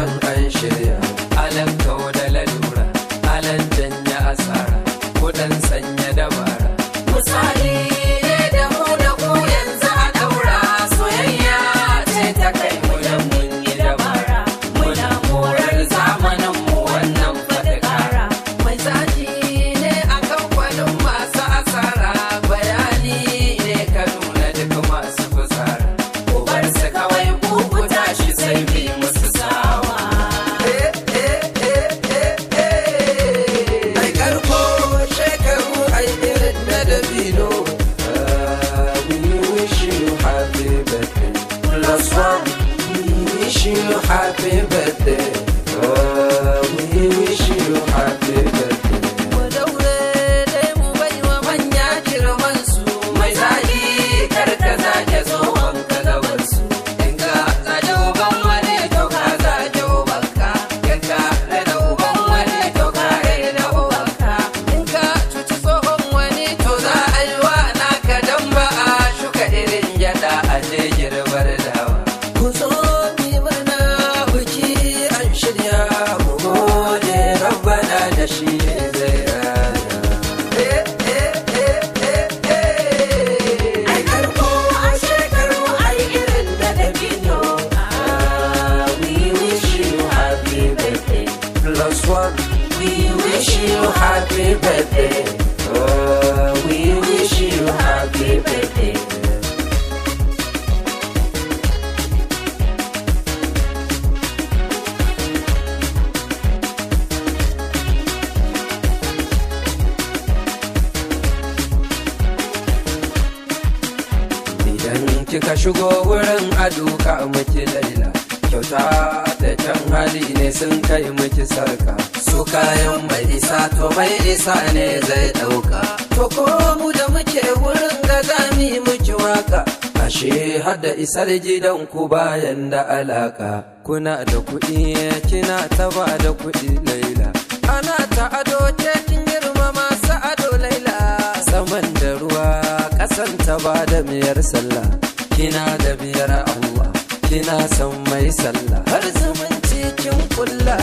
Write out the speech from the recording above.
nan an shirya alan kawo da lalura alan janya asara kudan sanya dabara misali ne da mu da ku yanzu a daura soyayya ce ta kai mu da mun yi dabara muna morar zamanin mu wannan fadakara mai zaji ne a kamfanin masu asara bayani ne ka nuna duk masu fusara ku bar su kawai ku tashi sai bi musu sawa ai karko shekaru ai irin na dabino we wish you happy birthday plus one we wish you happy birthday we wish you happy birthday mu daure dai mu bai wa manya girman su mai zagi karka zage tsohon ka gaban su in ka zage uban wani to ka zage ubanka in ka rena uban wani to ka rena ubanka in ka cuci tsohon wani to za a yi wa naka dan ba a shuka irin gyada a je girbar dawa ku zo mi mana buki an shirya mu gode rabbana da shi zai rana ai karko a shekaru ai irin da dabino we wish you happy birthday plus one we wish you happy birthday we wish you happy birthday idan kika shigo wurin aduka miki laila kyauta da can hali ne sun kai miki sarka su kayan mai isa to mai isa ne zai dauka to ko mu da muke wurin ga zami miki waka ashe har da isar gidan ku bayan da alaka kuna da kuɗi kina ta ba da kuɗi laila ana ta ado ke kin girma masu ado laila saman da ruwa ƙasan ta ba da miyar sallah kina da biyar Allah kina son mai sallah har zumunci kin kulla